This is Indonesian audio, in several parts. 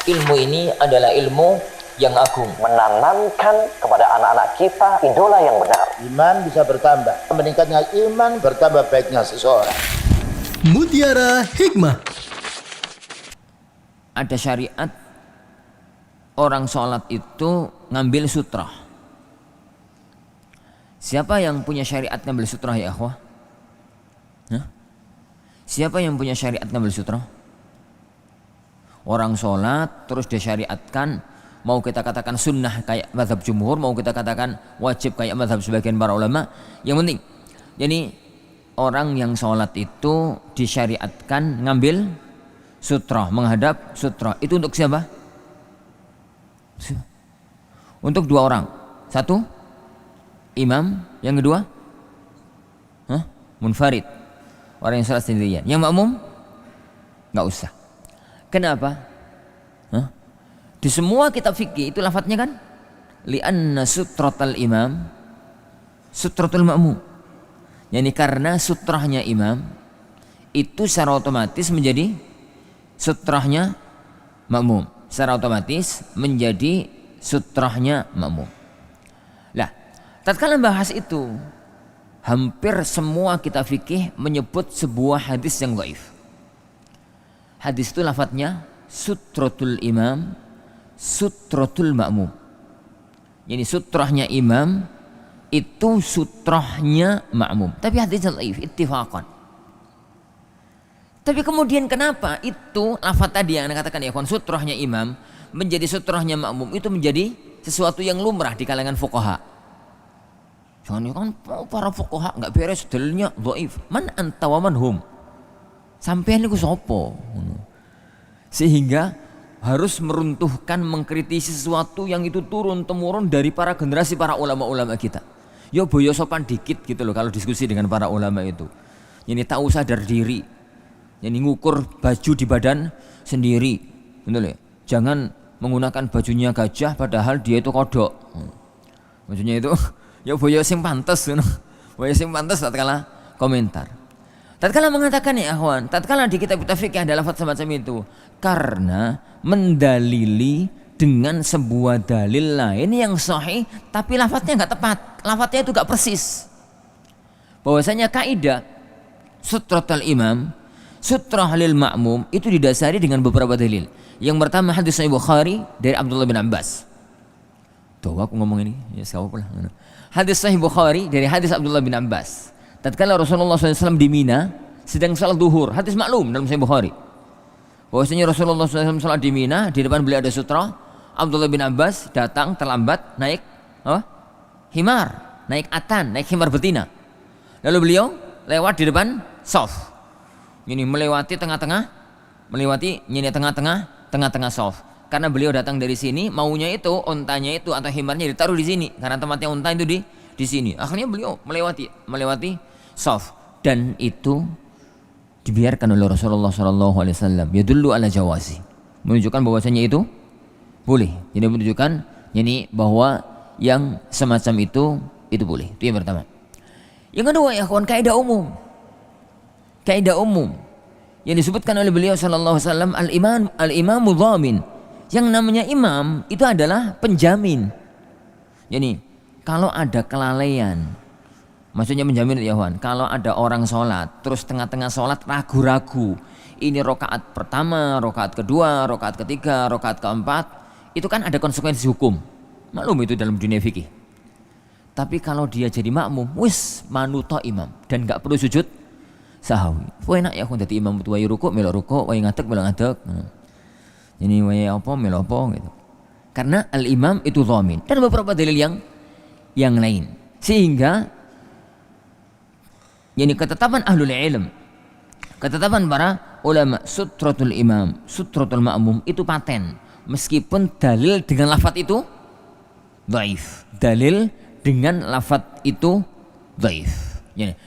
Ilmu ini adalah ilmu yang agung, menanamkan kepada anak-anak kita idola yang benar. Iman bisa bertambah, meningkatnya iman bertambah baiknya seseorang. Mutiara Hikmah. ada syariat orang sholat itu ngambil sutrah. Siapa yang punya syariat ngambil sutrah ya akhwah? Siapa yang punya syariat ngambil sutrah? Orang sholat terus dia syariatkan, mau kita katakan sunnah kayak mazhab jumhur, mau kita katakan wajib kayak mazhab sebagian para ulama, yang penting jadi orang yang sholat itu disyariatkan ngambil sutrah, menghadap sutrah. Itu untuk siapa? Untuk dua orang. Satu imam, yang kedua munfarid, orang yang sholat sendirian. Yang makmum nggak usah. Kenapa? Di semua kitab fikih itu lafadznya kan li'anna sutratal imam sutratul makmum. Yani karena sutrahnya imam itu secara otomatis menjadi sutrahnya makmum, secara otomatis menjadi sutrahnya makmum. Lah, tatkala bahas itu, hampir semua kitab fikih menyebut sebuah hadis yang dhaif. Hadis itu lafadznya sutratul imam, sutratul makmum. Yani sutrahnya imam itu sutrahnya makmum. Tapi hadisnya dhaif ittifaqan. Tapi kemudian kenapa itu lafaz tadi yang anda katakan ya kawan, sutrahnya imam menjadi sutrahnya makmum itu menjadi sesuatu yang lumrah di kalangan fuqaha. Jangan kan para fuqaha nggak beres dalilnya dhaif. Man anta wa man hum? Sampean niku sapa? Sehingga harus meruntuhkan, mengkritisi sesuatu yang itu turun temurun dari para generasi para ulama-ulama kita. Yo boyo sopan dikit gitu loh kalau diskusi dengan para ulama itu. Ini tahu sadar diri. Ini ngukur baju di badan sendiri, betul ya? Jangan menggunakan bajunya gajah padahal dia itu kodok. Bajunya itu ya boyo sing pantes, boyo sing pantes tatkala komentar. Tatkala mengatakan ya akhwan, tatkala di kitab-kitab fikih ada lafaz semacam itu, karena mendalili dengan sebuah dalil lain yang sahih tapi lafaznya nggak tepat, lafaznya itu nggak persis. Bahwasanya kaidah sutratul imam, sutrah lil makmum itu didasari dengan beberapa dalil. Yang pertama hadis Sahih Bukhari dari Abdullah bin Abbas. Tuh aku ngomong ini ya siapa lah. Hadis Sahih Bukhari dari hadis Abdullah bin Abbas. Tatkala Rasulullah SAW di Mina sedang salat duhur, hadis maklum dalam Sahih Bukhari. Bahwasanya Rasulullah SAW salat di Mina, di depan beliau ada sutra. Abdullah bin Abbas datang terlambat naik himar, naik atan, naik himar betina. Lalu beliau lewat di depan shaf. Ini melewati tengah-tengah, tengah-tengah shaf. Karena beliau datang dari sini, maunya itu ontanya itu atau himarnya ditaruh di sini, karena tempatnya onta itu di sini. Akhirnya beliau melewati shaf, dan itu dibiarkan oleh Rasulullah SAW. Ya dulu ala jawazi, menunjukkan bahwasanya itu boleh. Jadi menunjukkan ini bahwa yang semacam itu boleh. Itu yang pertama. Yang kedua ya kawan, kaidah umum yang disebutkan oleh beliau sallallahu alaihi wasallam, al-imamu dhamin. Yang namanya imam itu adalah penjamin. Jadi kalau ada kelalaian, maksudnya menjamin ya kawan, kalau ada orang sholat terus tengah-tengah sholat ragu-ragu, ini rokaat pertama, rokaat kedua, rokaat ketiga, rokaat keempat, itu kan ada konsekuensi hukum. Maklum itu dalam dunia fikih. Tapi kalau dia jadi makmum, wis manuto imam dan nggak perlu sujud sahwi. Enak ya aku jadi imam, wae ruku melok ruku, wae ngadeg melok ngadeg. Ini wae apa melok apa gitu. Karena al-imam itu dhamin, dan beberapa dalil yang lain. Sehingga yani ketetapan ahlul ilm, ketetapan para ulama, sutratul imam, sutratul makmum itu paten. Meskipun dalil dengan lafaz itu dhaif. Dalil dengan lafaz itu dhaif.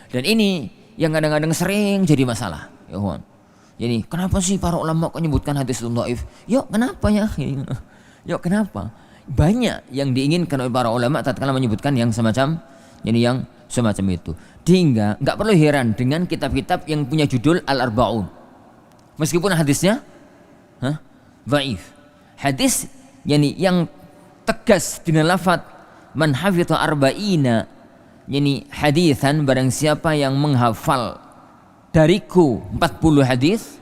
Dan ini yang kadang-kadang sering jadi masalah, ya kawan. Jadi kenapa sih para ulama menyebutkan hadis itu dhaif? Yuk kenapa ya? Yuk kenapa? Banyak yang diinginkan oleh para ulama tatkala menyebutkan yang semacam itu. Hingga nggak perlu heran dengan kitab-kitab yang punya judul Al-Arba'un. Meskipun hadisnya dhaif. hadis yang tegas dengan lafaz man hafidha arba'ina hadisan, barang siapa yang menghafal dariku 40 hadis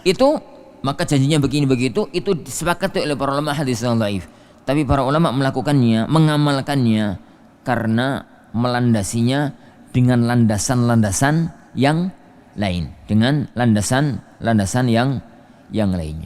itu maka janjinya begini begitu, itu disepakati oleh para ulama hadis yang dhaif. Tapi para ulama melakukannya, mengamalkannya karena melandasinya dengan landasan-landasan yang lain, dengan landasan-landasan yang lainnya.